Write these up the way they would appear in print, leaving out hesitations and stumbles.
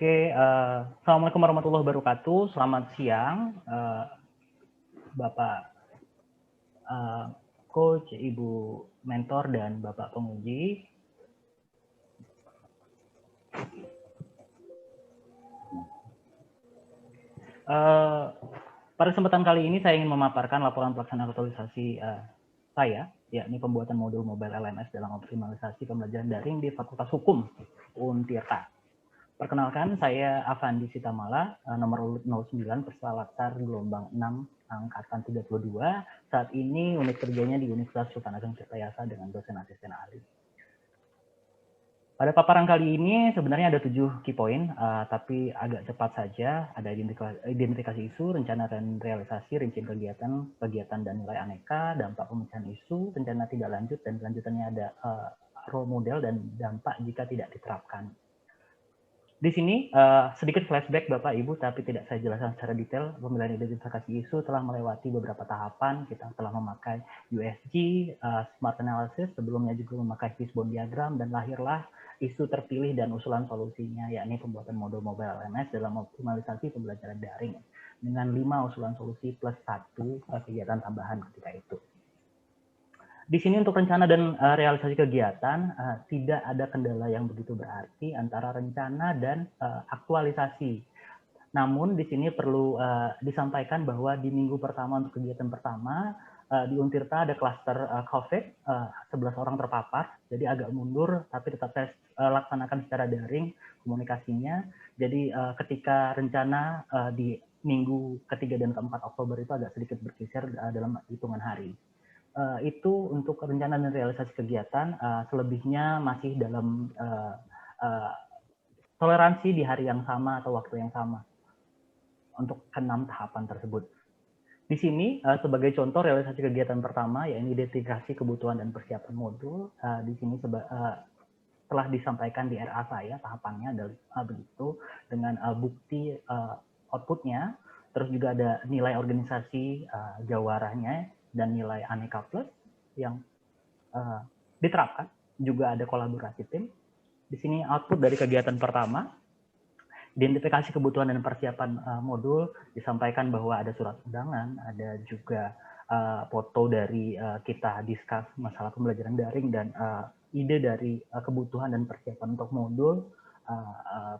Oke, Assalamualaikum warahmatullahi wabarakatuh. Selamat siang, Bapak Coach, Ibu Mentor, dan Bapak Penguji. Pada kesempatan kali ini saya ingin memaparkan laporan pelaksanaan aktualisasi saya, yakni pembuatan modul mobile LMS dalam optimalisasi pembelajaran daring di Fakultas Hukum Untirta. Perkenalkan, saya Avandi Sitamala, nomor urut 09, Peserta Latsar gelombang 6, angkatan 32. Saat ini unit kerjanya di Universitas Sultan Ageng Tirtayasa dengan dosen asisten ahli. Pada paparan kali ini sebenarnya ada 7 key point, tapi agak cepat saja. Ada identifikasi isu, rencana dan realisasi, rincian kegiatan dan nilai aneka, dampak pemecahan isu, rencana tidak lanjut, dan selanjutnya ada role model dan dampak jika tidak diterapkan. Di sini sedikit flashback Bapak Ibu, tapi tidak saya jelaskan secara detail. Pemilihan identifikasi isu telah melewati beberapa tahapan. Kita telah memakai USG, Smart Analysis, sebelumnya juga memakai Fishbone Diagram, dan lahirlah isu terpilih dan usulan solusinya, yakni pembuatan modul mobile LMS dalam optimalisasi pembelajaran daring dengan 5 usulan solusi plus 1 kegiatan tambahan ketika itu. Di sini untuk rencana dan realisasi kegiatan tidak ada kendala yang begitu berarti antara rencana dan aktualisasi. Namun di sini perlu disampaikan bahwa di minggu pertama untuk kegiatan pertama di Untirta ada klaster COVID, 11 orang terpapar, jadi agak mundur, tapi tetap saya laksanakan secara daring komunikasinya. Jadi ketika rencana di minggu ketiga dan keempat Oktober itu agak sedikit bergeser dalam hitungan hari. Itu untuk rencana dan realisasi kegiatan, selebihnya masih dalam toleransi di hari yang sama atau waktu yang sama untuk ke-6 tahapan tersebut. Di sini sebagai contoh realisasi kegiatan pertama, yaitu identifikasi kebutuhan dan persiapan modul. Di sini telah disampaikan di RA saya tahapannya adalah begitu dengan bukti outputnya, terus juga ada nilai organisasi jawaranya dan nilai aneka plus yang diterapkan, juga ada kolaborasi tim. Di sini output dari kegiatan pertama, identifikasi kebutuhan dan persiapan modul, disampaikan bahwa ada surat undangan, ada juga foto dari kita discuss masalah pembelajaran daring dan ide dari kebutuhan dan persiapan untuk modul,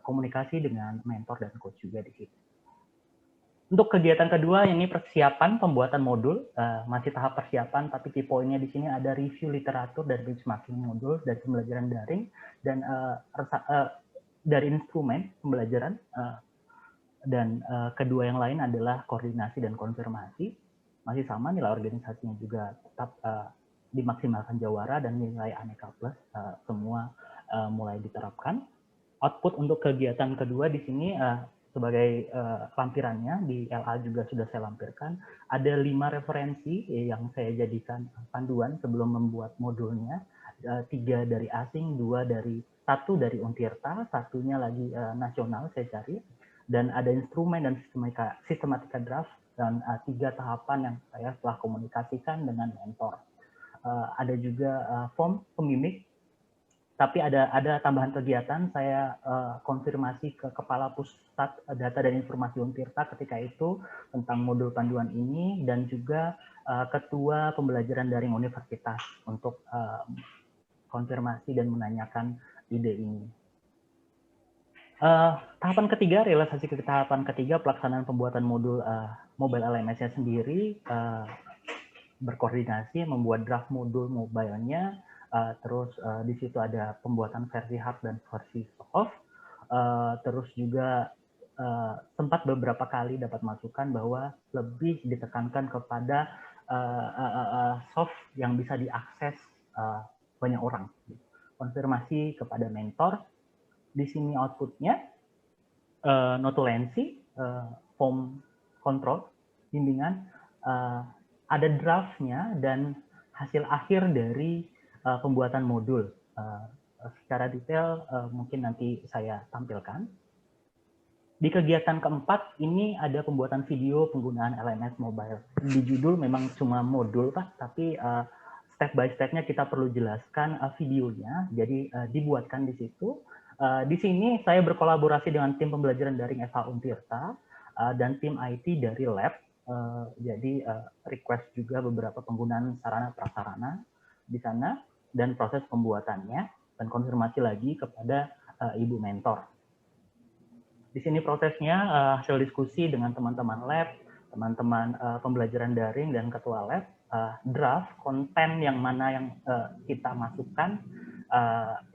komunikasi dengan mentor dan coach juga di situ. Untuk kegiatan kedua ini persiapan pembuatan modul, masih tahap persiapan, tapi key point-nya di sini ada review literatur dan benchmarking modul dari pembelajaran daring dan dari instrumen pembelajaran, dan kedua yang lain adalah koordinasi dan konfirmasi. Masih sama, nilai organisasinya juga tetap dimaksimalkan jawara dan nilai aneka plus semua mulai diterapkan. Output untuk kegiatan kedua di sini sebagai lampirannya di LA juga sudah saya lampirkan. Ada 5 referensi yang saya jadikan panduan sebelum membuat modulnya. 3 dari asing, 1 dari Untirta, satunya lagi nasional saya cari. Dan ada instrumen dan sistematika draft dan 3 tahapan yang saya telah komunikasikan dengan mentor. Ada juga form pemimik. Tapi ada tambahan kegiatan, saya konfirmasi ke Kepala Pusat Data dan Informasi Untirta ketika itu tentang modul panduan ini, dan juga Ketua Pembelajaran Daring Universitas untuk konfirmasi dan menanyakan ide ini. Tahapan ketiga, realisasi ke tahapan ketiga, pelaksanaan pembuatan modul mobile LMS-nya sendiri, berkoordinasi, membuat draft modul mobile-nya, terus di situ ada pembuatan versi hard dan versi soft, terus juga sempat beberapa kali dapat masukan bahwa lebih ditekankan kepada soft yang bisa diakses banyak orang. Konfirmasi kepada mentor. Di sini outputnya notulensi, form control, bimbingan, ada draftnya dan hasil akhir dari pembuatan modul. Secara detail mungkin nanti saya tampilkan. Di kegiatan keempat ini ada pembuatan video penggunaan LMS mobile. Di judul memang cuma modul Pak, tapi step by step-nya kita perlu jelaskan videonya. Jadi dibuatkan di situ Di sini saya berkolaborasi dengan tim pembelajaran daring FH Untirta dan tim IT dari lab. Jadi request juga beberapa penggunaan sarana prasarana di sana dan proses pembuatannya dan konfirmasi lagi kepada ibu mentor. Di sini prosesnya hasil diskusi dengan teman-teman lab, teman-teman pembelajaran daring dan ketua lab, draft konten yang mana yang kita masukkan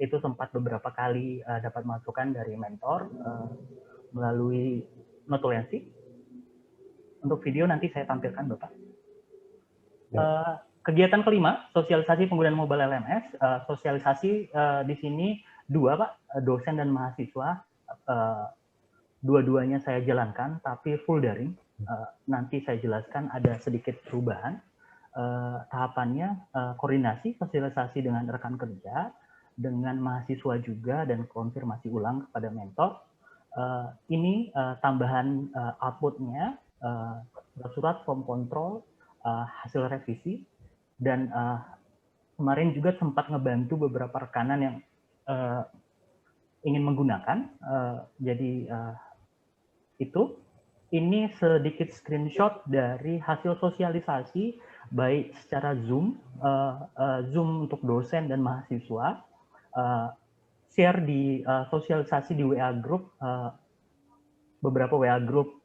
itu sempat beberapa kali dapat masukan dari mentor melalui notulensi. Untuk video nanti saya tampilkan Bapak. Kegiatan kelima, sosialisasi penggunaan mobile LMS. Sosialisasi di sini dua Pak, dosen dan mahasiswa. Dua-duanya saya jalankan, tapi full daring. Nanti saya jelaskan ada sedikit perubahan. Tahapannya koordinasi, sosialisasi dengan rekan kerja, dengan mahasiswa juga, dan konfirmasi ulang kepada mentor. Ini tambahan outputnya, surat form kontrol, hasil revisi, dan kemarin juga sempat ngebantu beberapa rekanan yang ingin menggunakan. Jadi itu ini sedikit screenshot dari hasil sosialisasi baik secara Zoom, Zoom untuk dosen dan mahasiswa, share di sosialisasi di WA group, beberapa WA group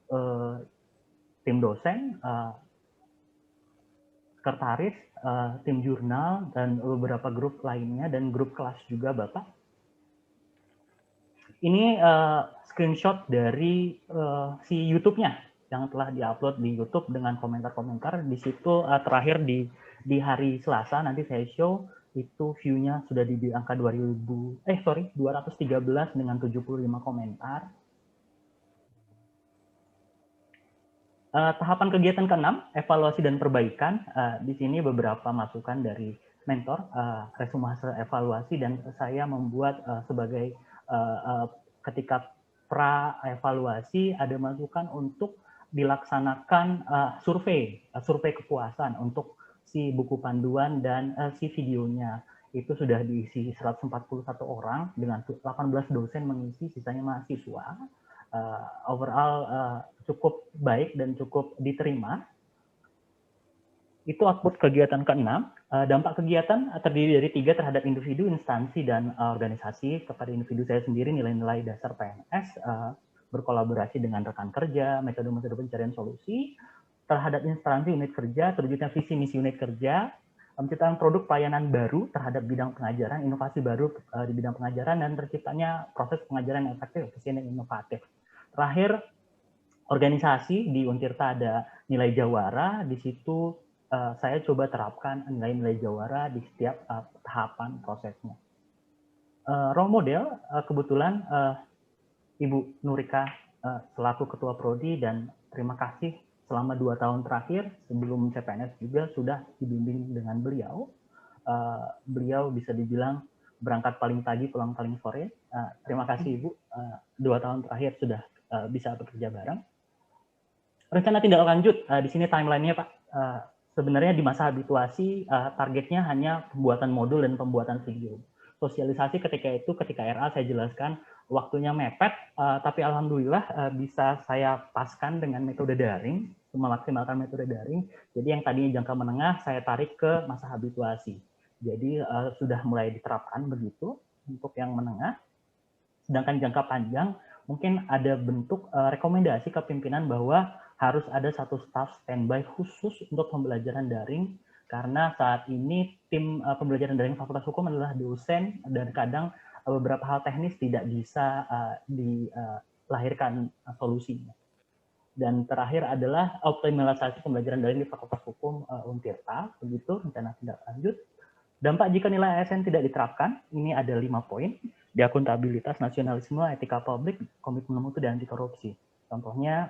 tim dosen, sekretaris, tim jurnal, dan beberapa grup lainnya, dan grup kelas juga Bapak. Ini screenshot dari si YouTube-nya yang telah diupload di YouTube dengan komentar-komentar. Di situ terakhir di hari Selasa, nanti saya show, itu view-nya sudah di angka 213 dengan 75 komentar. Tahapan kegiatan ke-6, evaluasi dan perbaikan. Di sini beberapa masukan dari mentor, resume hasil evaluasi, dan saya membuat sebagai ketika pra-evaluasi ada masukan untuk dilaksanakan survei kepuasan untuk si buku panduan dan si videonya. Itu sudah diisi 141 orang dengan 18 dosen mengisi, sisanya mahasiswa. Overall cukup baik dan cukup diterima. Itu output kegiatan ke-6. Dampak kegiatan terdiri dari 3 terhadap individu, instansi, dan organisasi. Kepada individu saya sendiri, nilai-nilai dasar PNS, berkolaborasi dengan rekan kerja, metode-metode pencarian solusi. Terhadap instansi unit kerja, terwujudnya visi misi unit kerja, penciptaan produk pelayanan baru terhadap bidang pengajaran, inovasi baru di bidang pengajaran, dan terciptanya proses pengajaran yang efektif, efisien, dan inovatif. Terakhir, organisasi di Untirta ada nilai jawara, di situ saya coba terapkan nilai-nilai jawara di setiap tahapan prosesnya. Role model, kebetulan Ibu Nurika selaku Ketua Prodi, dan terima kasih selama 2 tahun terakhir sebelum CPNS juga sudah dibimbing dengan beliau. Beliau bisa dibilang berangkat paling pagi, pulang paling sore. Terima kasih Ibu, 2 tahun terakhir sudah bisa bekerja bareng. Rencana tindak lanjut, di sini timeline-nya Pak. Sebenarnya di masa habituasi, targetnya hanya pembuatan modul dan pembuatan video. Sosialisasi ketika RA saya jelaskan waktunya mepet, tapi alhamdulillah bisa saya paskan dengan metode daring, memaksimalkan metode daring. Jadi yang tadinya jangka menengah saya tarik ke masa habituasi. Jadi sudah mulai diterapkan begitu untuk yang menengah. Sedangkan jangka panjang mungkin ada bentuk rekomendasi ke pimpinan bahwa harus ada satu staf standby khusus untuk pembelajaran daring, karena saat ini tim pembelajaran daring Fakultas Hukum adalah dosen dan kadang beberapa hal teknis tidak bisa dilahirkan solusinya. Dan terakhir adalah optimalisasi pembelajaran daring di Fakultas Hukum Untirta, begitu rencana tindak lanjut. Dampak jika nilai ASN tidak diterapkan, ini ada 5 poin, di akuntabilitas, nasionalisme, etika publik, komitmen mutu, dan anti korupsi. Contohnya,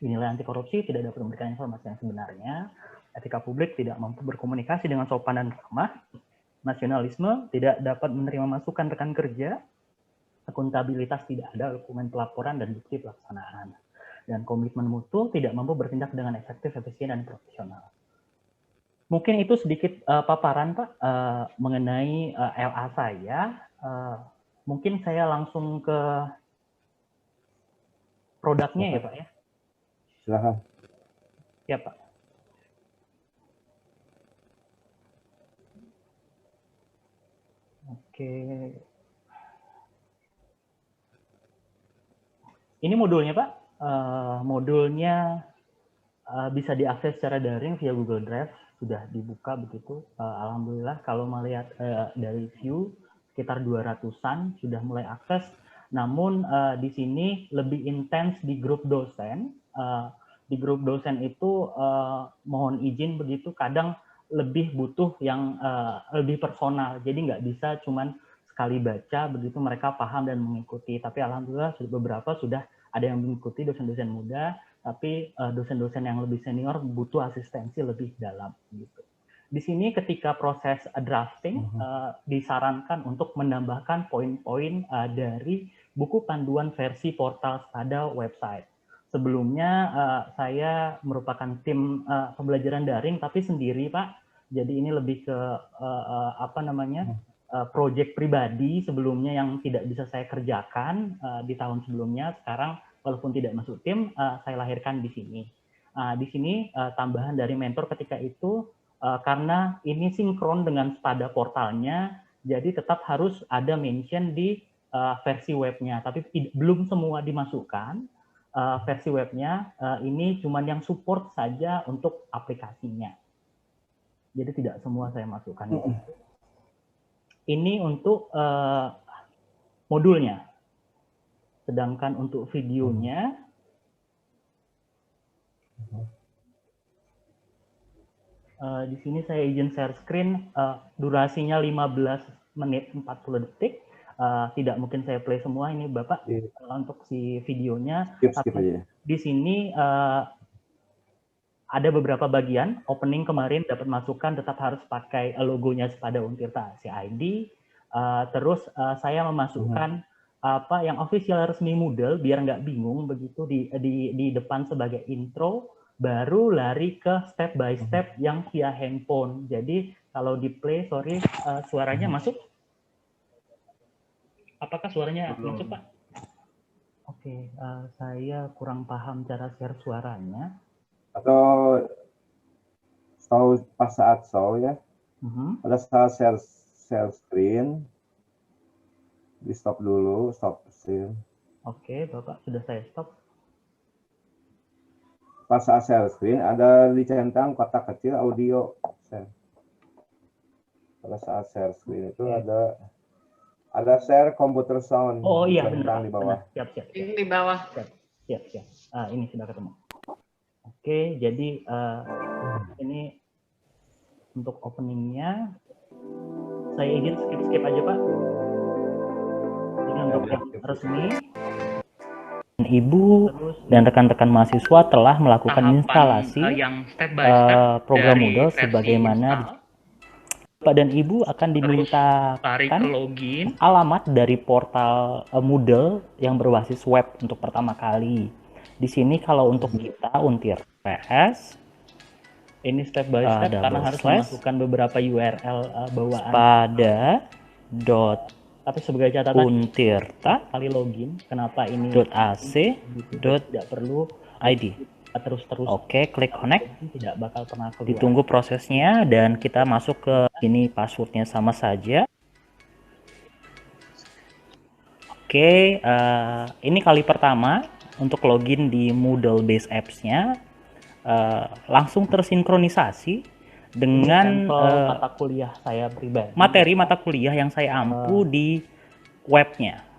nilai anti korupsi tidak dapat memberikan informasi yang sebenarnya, etika publik tidak mampu berkomunikasi dengan sopan dan ramah, nasionalisme tidak dapat menerima masukan rekan kerja, akuntabilitas tidak ada dokumen pelaporan dan bukti pelaksanaan, dan komitmen mutu tidak mampu bertindak dengan efektif, efisien, dan profesional. Mungkin itu sedikit paparan Pak mengenai LA saya. Mungkin saya langsung ke produknya ya Pak ya. Silakan. Ya Pak. Oke. Ini modulnya Pak. Modulnya bisa diakses secara daring via Google Drive, sudah dibuka begitu. Alhamdulillah kalau melihat dari view sekitar 200-an sudah mulai akses. Namun di sini lebih intens di grup dosen. Di grup dosen itu mohon izin begitu kadang lebih butuh yang lebih personal. Jadi nggak bisa cuman sekali baca begitu mereka paham dan mengikuti. Tapi alhamdulillah beberapa sudah ada yang mengikuti, dosen-dosen muda, tapi dosen-dosen yang lebih senior butuh asistensi lebih dalam gitu. Di sini ketika proses drafting disarankan untuk menambahkan poin-poin dari buku panduan versi portal pada website. Sebelumnya saya merupakan tim pembelajaran daring tapi sendiri Pak. Jadi ini lebih ke apa namanya? Project pribadi sebelumnya yang tidak bisa saya kerjakan di tahun sebelumnya. Sekarang walaupun tidak masuk tim, saya lahirkan di sini. Di sini tambahan dari mentor ketika itu karena ini sinkron dengan pada portalnya, jadi tetap harus ada mention di versi webnya. Tapi belum semua dimasukkan versi webnya. Ini cuma yang support saja untuk aplikasinya. Jadi tidak semua saya masukkan di situ. Ini untuk modulnya. Sedangkan untuk videonya, di sini saya izin share screen, durasinya 15 menit 40 detik. Tidak mungkin saya play semua ini Bapak untuk si videonya. Skip aja. Di sini ada beberapa bagian. Opening kemarin dapat masukan tetap harus pakai logonya Sepada Untirta CID. Terus saya memasukkan apa yang official resmi Moodle biar nggak bingung begitu di depan sebagai intro, baru lari ke step by step yang via handphone. Jadi kalau di play, sorry, suaranya masuk? Apakah suaranya masuk Pak? Oke, saya kurang paham cara share suaranya. Atau tahu pas saat show ya, pada saat share screen, di stop dulu, stop screen. Oke, Bapak sudah saya stop. Pas saat share screen ada dicentang kotak kecil audio. Pada saat share screen itu ada share computer sound. Oh iya benar di bawah. Siap. Di bawah. Siap. Ini sudah ketemu. Oke, jadi ini untuk openingnya saya izin skip aja Pak. Ini untuk yang resmi. Ibu dan rekan-rekan mahasiswa telah melakukan instalasi program Moodle sebagaimana Bapak dan Ibu akan dimintakan login alamat dari portal Moodle yang berbasis web untuk pertama kali. Di sini kalau untuk kita Untir PS ini step by step karena harus memasukkan beberapa URL bawaan pada tapi sebagai catatan Untirta kali login kenapa ini .ac tidak perlu ID terus oke klik connect tidak bakal pernah keluar. Ditunggu prosesnya dan kita masuk ke ini passwordnya sama saja. Oke, ini kali pertama untuk login di Moodle Base Apps-nya langsung tersinkronisasi dengan mata kuliah saya pribadi. Materi mata kuliah yang saya ampu di webnya.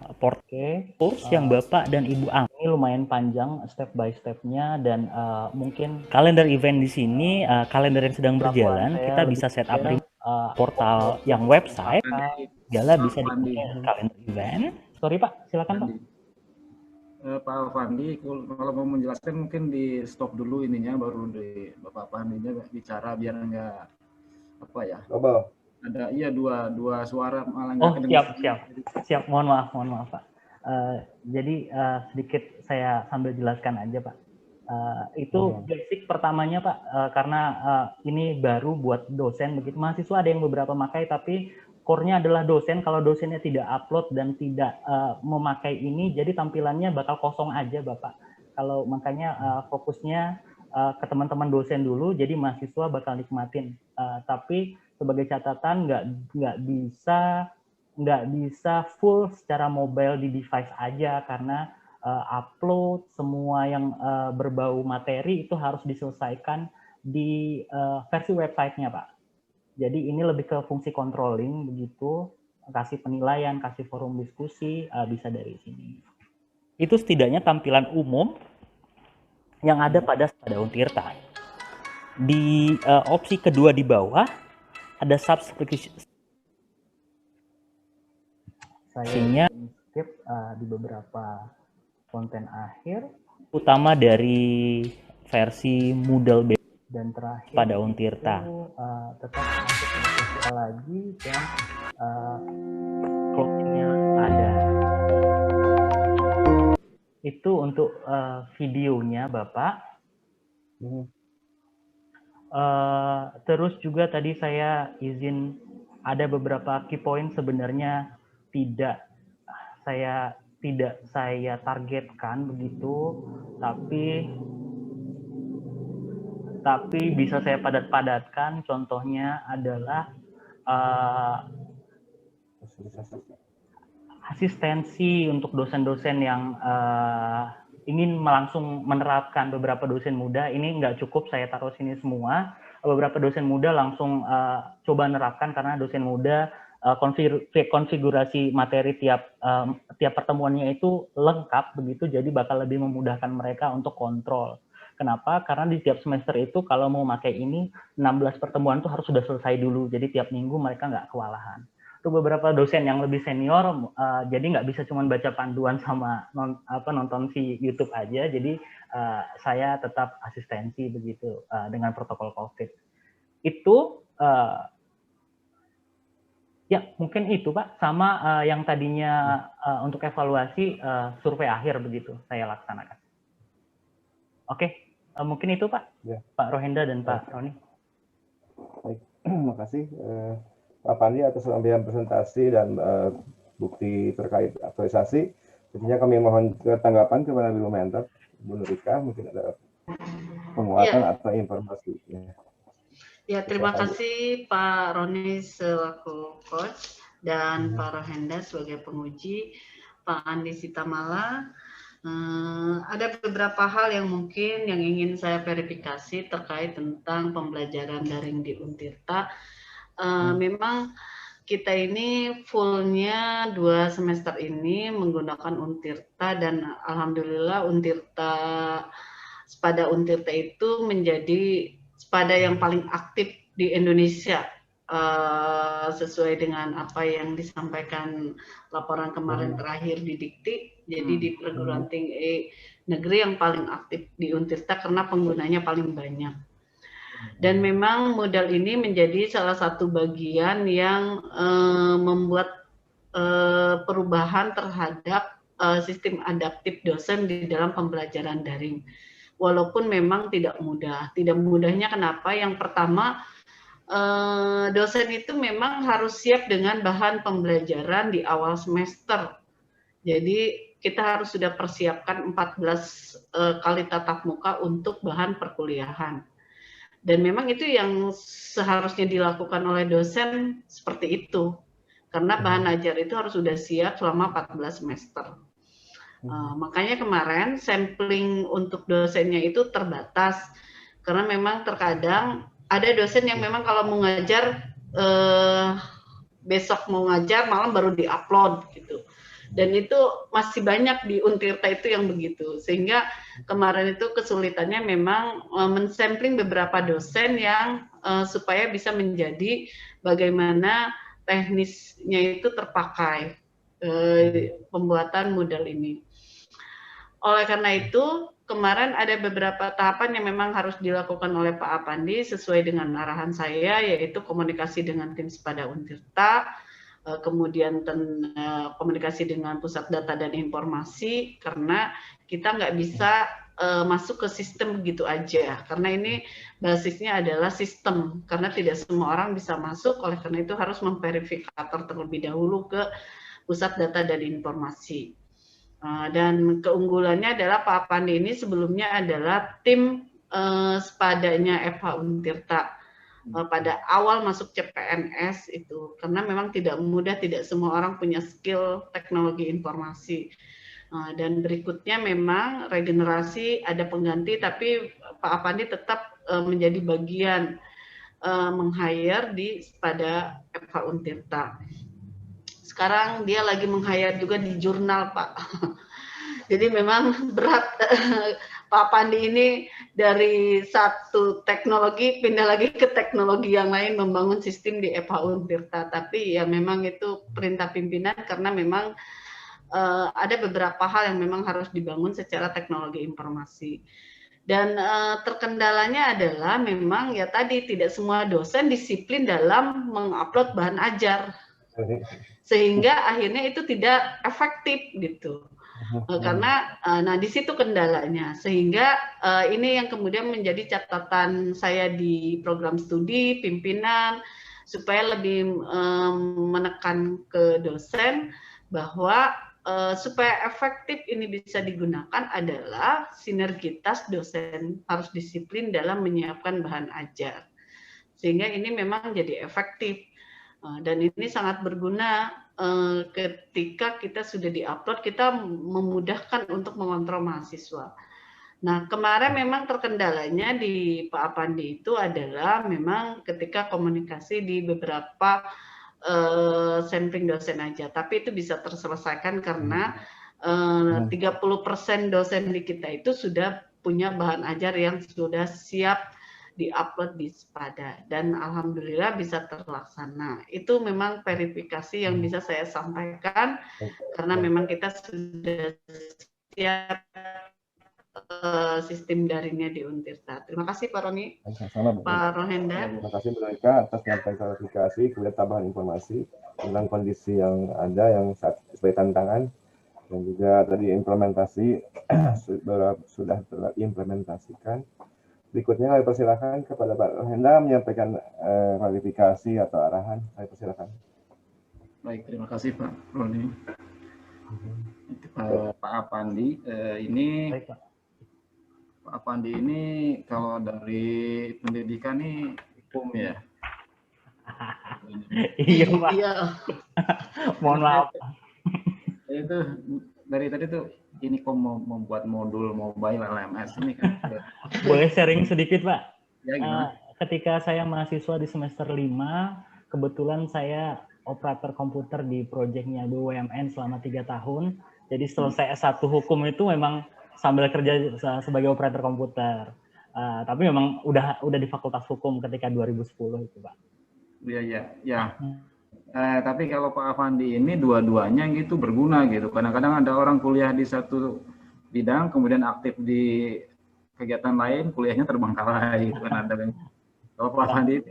Kurs yang Bapak dan Ibu ampu. Ini lumayan panjang step by step-nya dan mungkin kalender event di sini kalender yang sedang berjalan kita bisa setup portal yang website. Segala bisa di kalender event. Sorry Pak, silakan Pak. Pak Fandi, kalau mau menjelaskan mungkin di stop dulu ininya, baru di Bapak Fandinya bicara biar nggak apa ya. Ada dua suara malah nggak. Siap. Mohon maaf Pak. Jadi sedikit saya sambil jelaskan aja Pak. Itu basic pertamanya Pak, karena ini baru buat dosen begitu. Mahasiswa ada yang beberapa pakai tapi core-nya adalah dosen. Kalau dosennya tidak upload dan tidak memakai ini, jadi tampilannya bakal kosong aja, Bapak. Kalau makanya fokusnya ke teman-teman dosen dulu, jadi mahasiswa bakal nikmatin. Tapi sebagai catatan nggak bisa full secara mobile di device aja, karena upload semua yang berbau materi itu harus diselesaikan di versi websitenya, Pak. Jadi ini lebih ke fungsi controlling begitu, kasih penilaian, kasih forum diskusi, bisa dari sini. Itu setidaknya tampilan umum yang ada pada Untirta. Di opsi kedua di bawah ada subscription. Saya skip di beberapa konten akhir, utama dari versi Moodle dan terakhir pada Untirta. Tetap masuk ke lagi dan closing-nya ada. Itu untuk videonya, Bapak. Terus juga tadi saya izin ada beberapa key point sebenarnya tidak saya targetkan begitu, tapi bisa saya padat-padatkan. Contohnya adalah asistensi untuk dosen-dosen yang ingin langsung menerapkan. Beberapa dosen muda, ini nggak cukup saya taruh sini semua, beberapa dosen muda langsung coba menerapkan, karena dosen muda konfigurasi materi tiap pertemuannya itu lengkap begitu, jadi bakal lebih memudahkan mereka untuk kontrol. Kenapa? Karena di tiap semester itu kalau mau pakai ini 16 pertemuan tuh harus sudah selesai dulu, jadi tiap minggu mereka nggak kewalahan. Untuk beberapa dosen yang lebih senior, jadi nggak bisa cuma baca panduan sama nonton si YouTube aja, jadi saya tetap asistensi begitu dengan protokol COVID. Itu ya mungkin itu, Pak, sama yang tadinya untuk evaluasi survei akhir begitu saya laksanakan. Oke, mungkin itu, Pak. Ya. Pak Rohenda dan Pak Roni. Baik, terima kasih Pak Pandi atas pengambilan presentasi dan bukti terkait aktualisasi. Tentunya kami mohon tanggapan kepada Bu Mentor, Bu Nurika, mungkin ada penguatan atau informasi. Ya, terima kasih Pak Roni selaku coach dan Pak Rohenda sebagai penguji, Pak Andi Sitamala. Ada beberapa hal yang mungkin yang ingin saya verifikasi terkait tentang pembelajaran daring di Untirta. Memang kita ini fullnya 2 semester ini menggunakan Untirta, dan alhamdulillah Spada Untirta itu menjadi Spada yang paling aktif di Indonesia, sesuai dengan apa yang disampaikan laporan kemarin terakhir di Dikti. Jadi di perguruan tinggi negeri yang paling aktif di Untirta karena penggunanya paling banyak. Dan memang modal ini menjadi salah satu bagian yang membuat perubahan terhadap sistem adaptif dosen di dalam pembelajaran daring. Walaupun memang tidak mudah. Tidak mudahnya kenapa? Yang pertama, dosen itu memang harus siap dengan bahan pembelajaran di awal semester. Jadi kita harus sudah persiapkan 14 kali tatap muka untuk bahan perkuliahan. Dan memang itu yang seharusnya dilakukan oleh dosen seperti itu. Karena bahan ajar itu harus sudah siap selama 14 semester. Makanya kemarin sampling untuk dosennya itu terbatas. Karena memang terkadang ada dosen yang memang kalau mau ngajar, besok mau ngajar, malam baru di-upload gitu. Dan itu masih banyak di Untirta itu yang begitu. Sehingga kemarin itu kesulitannya memang mensampling beberapa dosen yang supaya bisa menjadi bagaimana teknisnya itu terpakai pembuatan modal ini. Oleh karena itu, kemarin ada beberapa tahapan yang memang harus dilakukan oleh Pak Apandi sesuai dengan arahan saya, yaitu komunikasi dengan tim Spada Untirta, kemudian komunikasi dengan pusat data dan informasi, karena kita nggak bisa masuk ke sistem begitu aja, karena ini basisnya adalah sistem, karena tidak semua orang bisa masuk, oleh karena itu harus memverifikator terlebih dahulu ke pusat data dan informasi. Dan keunggulannya adalah Pak Pandi ini sebelumnya adalah tim sepadanya FH Untirta pada awal masuk CPNS itu, karena memang tidak mudah, tidak semua orang punya skill teknologi informasi. Dan berikutnya memang regenerasi ada pengganti, tapi Pak Apandi tetap menjadi bagian meng-hire pada FH Untirta. Sekarang dia lagi meng-hire juga di jurnal, Pak. Jadi memang berat. Pak Pandi ini dari satu teknologi pindah lagi ke teknologi yang lain, membangun sistem di FH Untirta. Tapi ya memang itu perintah pimpinan, karena memang ada beberapa hal yang memang harus dibangun secara teknologi informasi. Dan terkendalanya adalah memang ya tadi tidak semua dosen disiplin dalam mengupload bahan ajar, sehingga akhirnya itu tidak efektif gitu. Karena nah di situ kendalanya, sehingga ini yang kemudian menjadi catatan saya di program studi pimpinan, supaya lebih menekan ke dosen bahwa supaya efektif ini bisa digunakan adalah sinergitas dosen harus disiplin dalam menyiapkan bahan ajar, sehingga ini memang jadi efektif. Dan ini sangat berguna ketika kita sudah diupload, kita memudahkan untuk mengontrol mahasiswa. Nah, kemarin memang terkendalanya di Pak Apandi itu adalah memang ketika komunikasi di beberapa sampling dosen aja, tapi itu bisa terselesaikan karena 30% dosen di kita itu sudah punya bahan ajar yang sudah siap diupload di Sepada, dan alhamdulillah bisa terlaksana. Itu memang verifikasi yang bisa saya sampaikan, karena memang kita sudah siap sistem daringnya di Untirta. Terima kasih Pak Roni. Pak Rohenda. Terima kasih Bu Eka atas penyampaian klarifikasi, kemudian tambahan informasi tentang kondisi yang ada yang sebagai tantangan, dan juga tadi implementasi sudah terimplementasikan. Berikutnya kami persilakan kepada Pak Rohenda menyampaikan klarifikasi atau arahan. Kami persilakan. Baik, terima kasih Pak Roni. Pak Apandi, ini Baik, Pak Apandi ini kalau dari pendidikan ini hukum ya? Iya Pak. Iya. Mohon maaf. Itu dari tadi tuh ini kok mau membuat modul mobile LMS ini kan. Boleh sharing sedikit Pak? Ya, gimana? Ketika saya mahasiswa di semester 5, kebetulan saya operator komputer di proyeknya BUMN selama 3 tahun. Jadi selesai S1 hukum itu memang sambil kerja sebagai operator komputer. Tapi memang udah di Fakultas Hukum ketika 2010 itu, Pak. Iya. Tapi kalau Pak Afandi ini dua-duanya gitu berguna gitu. Kadang-kadang ada orang kuliah di satu bidang, kemudian aktif di kegiatan lain, kuliahnya terbengkalai gitu kan. Kalau Pak Afandi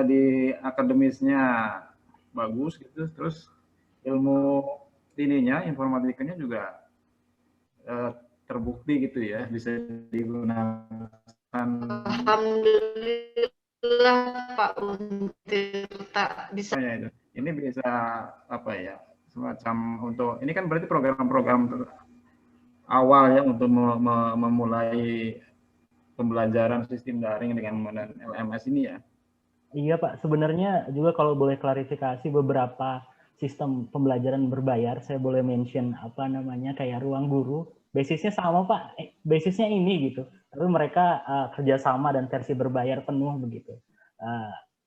di akademisnya bagus gitu, terus ilmu ininya, informatikanya juga terbukti gitu ya, bisa digunakan. Alhamdulillah Pak Untirta bisa. Ya, ini bisa apa ya, semacam untuk ini kan berarti program-program awal ya untuk memulai pembelajaran sistem daring dengan LMS ini ya. Iya Pak, sebenarnya juga kalau boleh klarifikasi beberapa sistem pembelajaran berbayar, saya boleh mention apa namanya kayak Ruang Guru, basisnya sama Pak, basisnya ini gitu, tapi mereka kerjasama dan versi berbayar penuh begitu.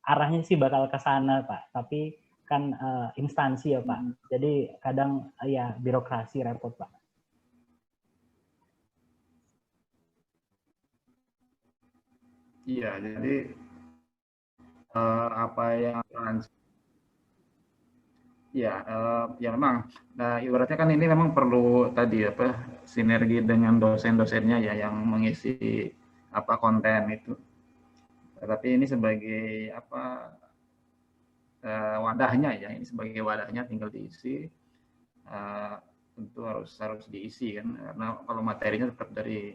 Arahnya sih bakal ke sana Pak, tapi kan instansi ya Pak, jadi kadang ya birokrasi repot Pak. Iya, jadi apa yang ya memang, nah ibaratnya kan ini memang perlu tadi apa sinergi dengan dosen-dosennya ya yang mengisi apa konten itu. Tapi ini sebagai apa wadahnya ya, ini sebagai wadahnya tinggal diisi. Tentu harus diisi kan, karena kalau materinya tetap dari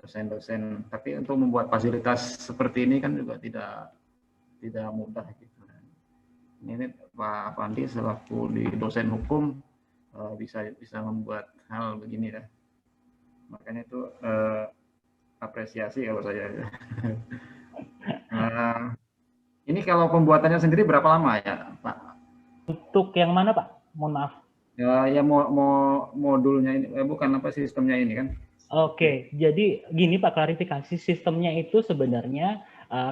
dosen-dosen. Tapi untuk membuat fasilitas seperti ini kan juga tidak mudah gitu. Ini Pak Afandi selaku di dosen hukum bisa membuat hal begini ya. Makanya itu apresiasi kalau saya. Ini kalau pembuatannya sendiri berapa lama ya, Pak? Untuk yang mana, Pak? Mohon maaf. Ya modulnya ini, bukan apa sistemnya ini kan? Oke, jadi gini Pak, klarifikasi sistemnya itu sebenarnya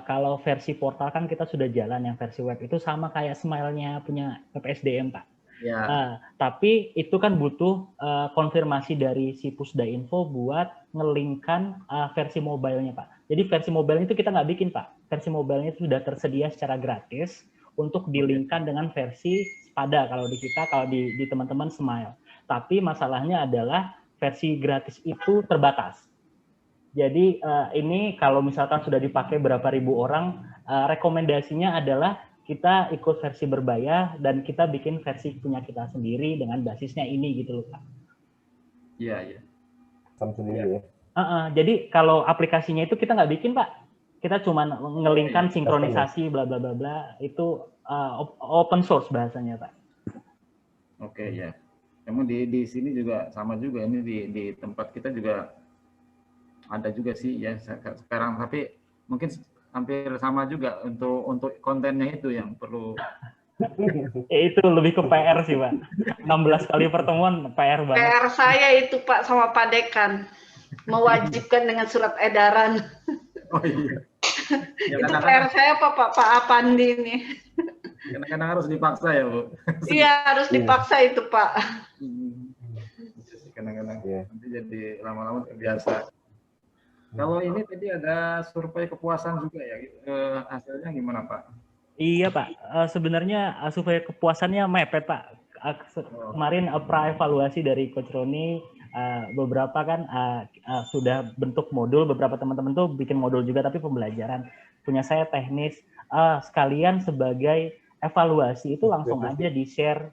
kalau versi portal kan kita sudah jalan, yang versi web itu sama kayak Smile-nya punya PPSDM Pak. Ya. Tapi itu kan butuh konfirmasi dari si Pusda.Info buat ngelingkan versi mobile-nya Pak. Jadi versi mobile itu kita nggak bikin Pak. Versi mobile-nya itu sudah tersedia secara gratis untuk dilingkan dengan versi Spada kalau di kita, kalau di teman-teman Smile. Tapi masalahnya adalah versi gratis itu terbatas. Jadi ini kalau misalkan sudah dipakai berapa ribu orang, rekomendasinya adalah kita ikut versi berbayar dan kita bikin versi punya kita sendiri dengan basisnya ini gitu loh Pak. Iya, iya. Sama sendiri ya. Jadi kalau aplikasinya itu kita nggak bikin Pak. Kita cuma ngelingkan sinkronisasi bla bla bla bla, itu open source bahasanya Pak. Oke ya. Memang di sini juga sama juga, ini di tempat kita juga ada juga sih ya sekarang, tapi mungkin hampir sama juga untuk kontennya itu yang perlu. Itu lebih ke PR sih Pak. 16 kali pertemuan PR banget. PR saya itu Pak sama Pak Dekan mewajibkan dengan surat edaran. Oh iya. Ya, itu PR saya Pak Apandi nih. Kadang-kadang harus dipaksa ya Bu. Iya harus dipaksa itu Pak. Kadang-kadang nanti jadi lama-lama terbiasa. Kalau ini tadi ada survei kepuasan juga ya, hasilnya gimana Pak? Iya Pak, sebenarnya survei kepuasannya mepet Pak. Kemarin pra-evaluasi dari Coach Roni, beberapa kan sudah bentuk modul, beberapa teman-teman tuh bikin modul juga tapi pembelajaran. Punya saya teknis, sekalian sebagai evaluasi itu langsung aja di-share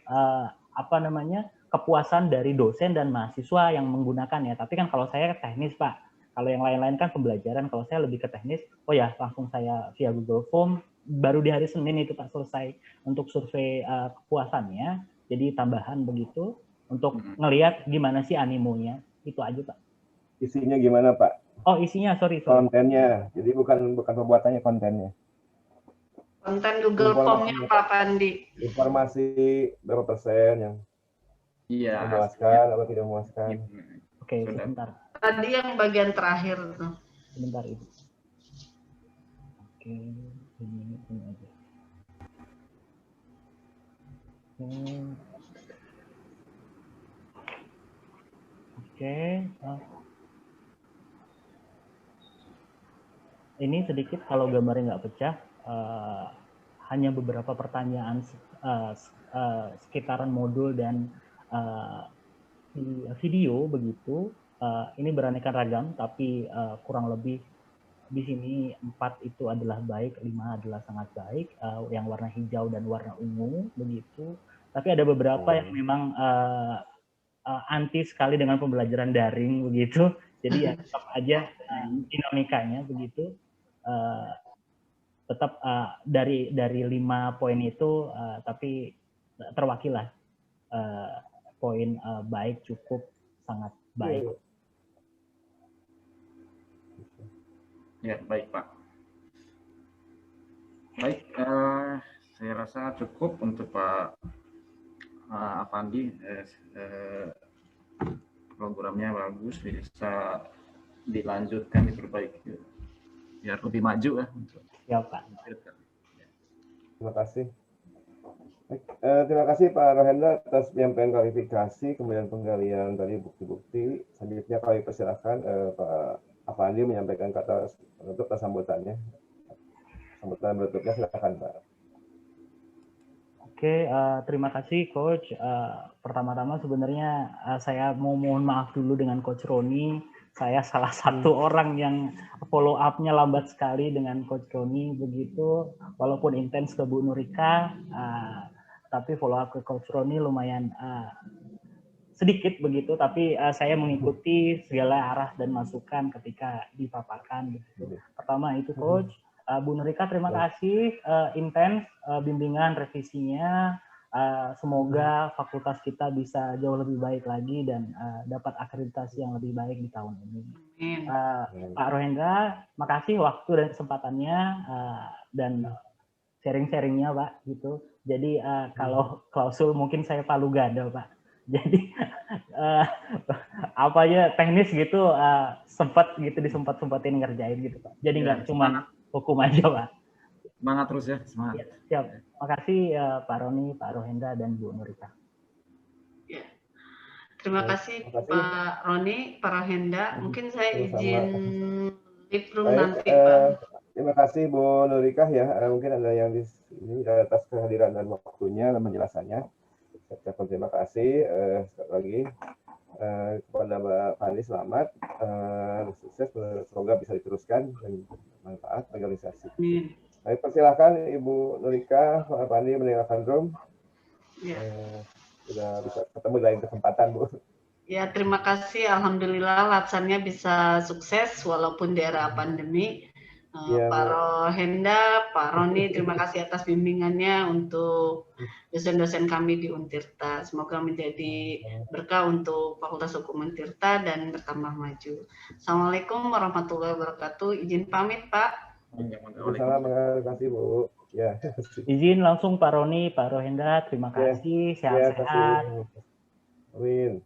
kepuasan dari dosen dan mahasiswa yang menggunakan ya. Tapi kan kalau saya teknis Pak, kalau yang lain-lain kan pembelajaran, kalau saya lebih ke teknis, langsung saya via Google Form, baru di hari Senin itu Pak selesai untuk survei kepuasannya, jadi tambahan begitu, untuk ngelihat gimana sih animonya, itu aja Pak. Isinya gimana Pak? Oh isinya, sorry. Kontennya, jadi bukan pembuatannya, kontennya. Konten Google Form-nya Pak Pandi. Informasi berapa persen yang memuaskan atau tidak memuaskan. Oke, sebentar. Tadi yang bagian terakhir tuh. Sebentar itu. Oke, ini aja. Oke. Ini sedikit kalau gambarnya nggak pecah, hanya beberapa pertanyaan sekitaran modul dan video begitu. Ini beraneka ragam, tapi kurang lebih di sini 4 itu adalah baik, 5 adalah sangat baik, yang warna hijau dan warna ungu begitu. Tapi ada beberapa yang memang anti sekali dengan pembelajaran daring begitu. Jadi ya tetap aja dinamikanya begitu. Tetap dari 5 poin itu, tapi terwakil lah poin baik, cukup, sangat baik. Ya, baik Pak. Baik, saya rasa cukup untuk Pak Afandi. Programnya bagus, bisa dilanjutkan, diperbaiki biar lebih maju ya. Ya Pak. Terima kasih. Terima kasih Pak Rohendra atas penyampaian klarifikasi, kemudian penggalian tadi bukti-bukti. Selanjutnya kami persilakan Pak Afandi menyampaikan kata penutup dan sambutannya. Sambutan berikutnya silakan Pak. Oke, terima kasih Coach. Pertama-tama sebenarnya saya mau mohon maaf dulu dengan Coach Roni. saya salah satu orang yang follow up-nya lambat sekali dengan Coach Roni begitu, walaupun intens ke Bu Nurika, tapi follow up ke Coach Roni lumayan sedikit begitu, tapi saya mengikuti segala arah dan masukan ketika dipaparkan begitu. Pertama itu Coach, Bu Nurika terima kasih, intens bimbingan revisinya. Semoga fakultas kita bisa jauh lebih baik lagi dan dapat akreditasi yang lebih baik di tahun ini. Pak Rohendra, makasih waktu dan kesempatannya dan sharing-sharingnya Pak gitu. Jadi kalau klausul mungkin saya palu gada Pak. Jadi apa aja teknis gitu sempat gitu disempat-sempatin ngerjain gitu Pak. Jadi nggak cuma hukum aja Pak. Semangat terus ya, semangat. Ya, siap. Makasih Pak Roni, Pak Rohendra, dan Bu Nurika. Ya. Terima kasih Pak Roni, Pak Rohendra. Mungkin saya izin leave room nanti Pak. Terima kasih Bu Nurika ya. Mungkin ada yang di sini atas kehadiran dan waktunya dan penjelasannya. Saya ucapkan terima kasih sekali lagi kepada Mbak Fandi, selamat, sukses, semoga bisa diteruskan dan bermanfaat bagi organisasi. Baik, persilahkan Ibu Nurika, Pak Fandi meninggalkan room. Ya. Sudah bisa ketemu di lain kesempatan, Bu. Ya, terima kasih. Alhamdulillah Latsannya bisa sukses walaupun di era pandemi. Ya, Pak Rohendra, Pak Roni, terima kasih atas bimbingannya untuk dosen-dosen kami di Untirta. Semoga menjadi berkah untuk Fakultas Hukum Untirta dan bertambah maju. Assalamualaikum warahmatullahi wabarakatuh. Izin pamit, Pak. Waalaikumsalam, terima kasih Bu. Ya. Izin langsung Pak Roni, Pak Rohendra, terima kasih, sehat-sehat. Amin.